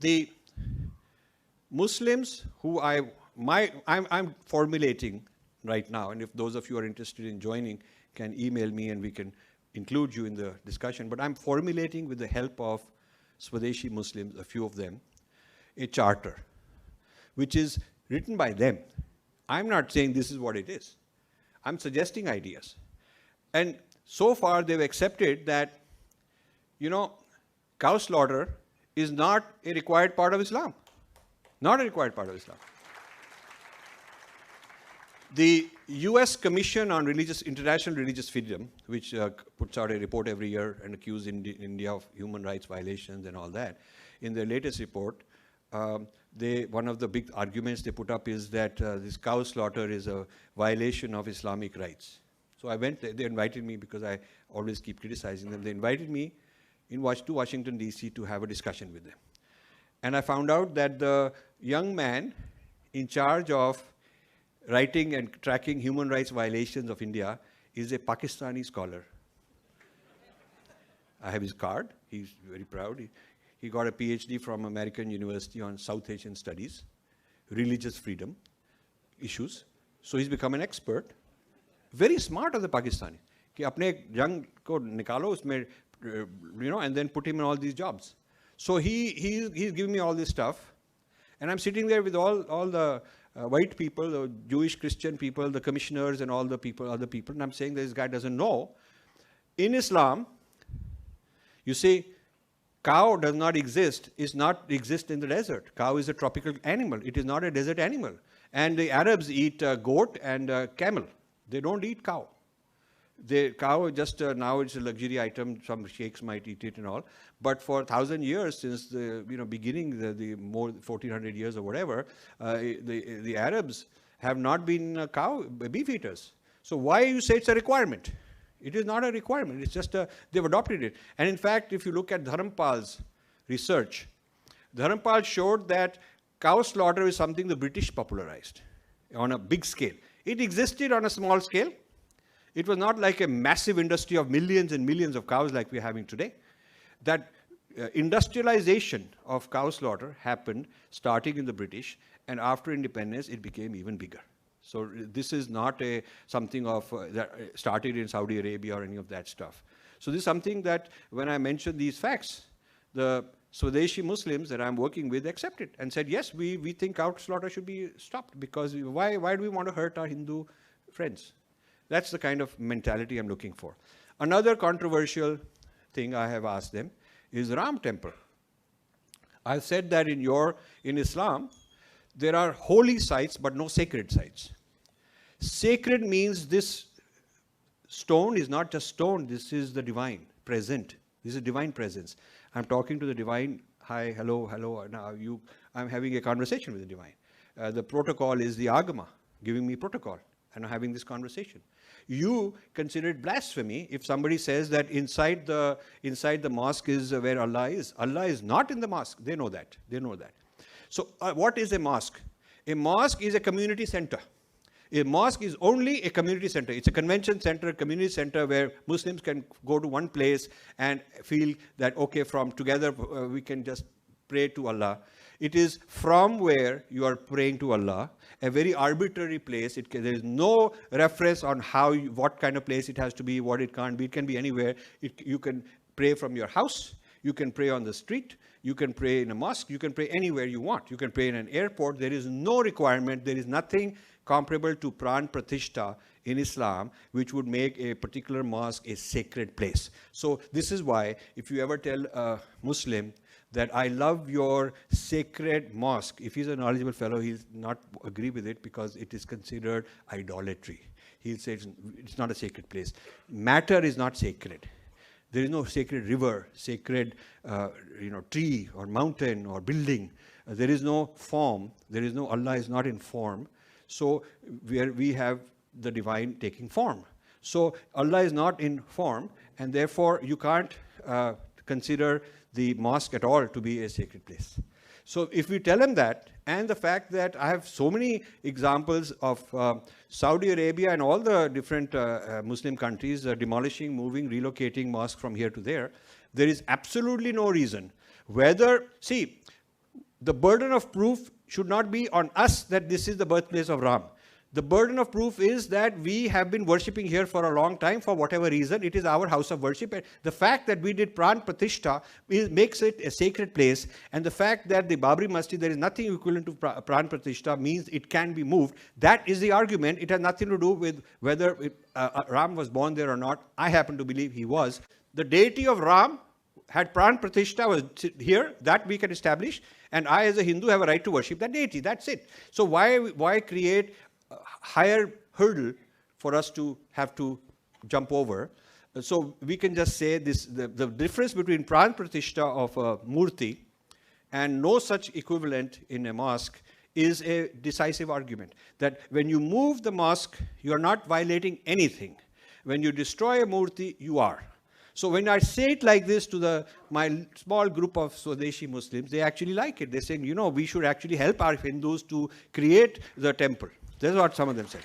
The Muslims who I'm formulating right now, and if those of you are interested in joining, can email me and we can include you in the discussion. But I'm formulating with the help of Swadeshi Muslims, a few of them, a charter, which is written by them. I'm not saying this is what it is. I'm suggesting ideas. And so far they've accepted that, cow slaughter is not a required part of Islam. Not a required part of Islam. The US Commission on International Religious Freedom, which puts out a report every year and accuses India of human rights violations and all that, in their latest report, one of the big arguments they put up is that this cow slaughter is a violation of Islamic rights. So I went there. They invited me because I always keep criticizing them. They invited me to Washington, D.C. to have a discussion with them. And I found out that the young man in charge of writing and tracking human rights violations of India is a Pakistani scholar. I have his card. He's very proud. He got a PhD from American University on South Asian Studies, religious freedom issues. So he's become an expert. Very smart of the Pakistani. कि अपने young को निकालो उसमें, and then put him in all these jobs. So he's giving me all this stuff, and I'm sitting there with all the white people, the Jewish Christian people, the commissioners, and all the other people, and I'm saying this guy doesn't know. In Islam, you see, cow does not exist in the desert. Cow is a tropical animal. It is not a desert animal. And the Arabs eat goat and camel. They don't eat cow. The cow just now it's a luxury item. Some sheikhs might eat it and all. But for 1,000 years, since the beginning, the more 1,400 years or whatever, the Arabs have not been beef eaters. So why you say it's a requirement? It is not a requirement. It's just they've adopted it. And in fact, if you look at Dharampal's research, Dharampal showed that cow slaughter is something the British popularized on a big scale. It existed on a small scale. It was not like a massive industry of millions and millions of cows like we're having today. That industrialization of cow slaughter happened starting in the British, and after independence, it became even bigger. So this is not something that started in Saudi Arabia or any of that stuff. So this is something that when I mentioned these facts, the Swadeshi Muslims that I'm working with accepted and said, yes, we think cow slaughter should be stopped because why do we want to hurt our Hindu friends? That's the kind of mentality I'm looking for. Another controversial thing I have asked them is Ram Temple. I've said that in Islam, there are holy sites but no sacred sites. Sacred means this stone is not just stone, this is the divine present. This is divine presence. I'm talking to the divine, hi, hello, now I'm having a conversation with the divine. The protocol is the Agama, giving me protocol, and I'm having this conversation. You consider it blasphemy if somebody says that inside the mosque is where Allah is. Allah is not in the mosque. They know that. So what is a mosque? A mosque is a community center. A mosque is only a community center. It's a convention center, a community center where Muslims can go to one place and feel that, okay, from together we can just pray to Allah. It is from where you are praying to Allah, a very arbitrary place. There is no reference on what kind of place it has to be, what it can't be. It can be anywhere. You can pray from your house. You can pray on the street. You can pray in a mosque. You can pray anywhere you want. You can pray in an airport. There is no requirement. There is nothing comparable to Pran Pratishta in Islam, which would make a particular mosque a sacred place. So this is why, if you ever tell a Muslim that I love your sacred mosque, if he's a knowledgeable fellow, he'll not agree with it because it is considered idolatry. He'll say it's not a sacred place. Matter is not sacred. There is no sacred river, sacred tree or mountain or building. There is no form. There is no, Allah is not in form. So we have the divine taking form. So Allah is not in form, and therefore you can't consider the mosque at all to be a sacred place. So if we tell him that, and the fact that I have so many examples of Saudi Arabia and all the different Muslim countries demolishing, moving, relocating mosques from here to there, there is absolutely no reason. the burden of proof should not be on us that this is the birthplace of Ram. The burden of proof is that we have been worshipping here for a long time for whatever reason. It is our house of worship. And the fact that we did Pran Pratishtha makes it a sacred place. And the fact that the Babri Masjid, there is nothing equivalent to Pran Pratishtha, means it can be moved. That is the argument. It has nothing to do with whether Ram was born there or not. I happen to believe he was. The deity of Ram had Pran Pratishtha was here, that we can establish. And I as a Hindu have a right to worship that deity. That's it. So why create higher hurdle for us to have to jump over? So we can just say this: the difference between Pran Pratishtha of a Murti and no such equivalent in a mosque is a decisive argument. That when you move the mosque, you are not violating anything. When you destroy a Murti, you are. So when I say it like this to my small group of Swadeshi Muslims, they actually like it. They're saying, we should actually help our Hindus to create the temple. That's what some of them said.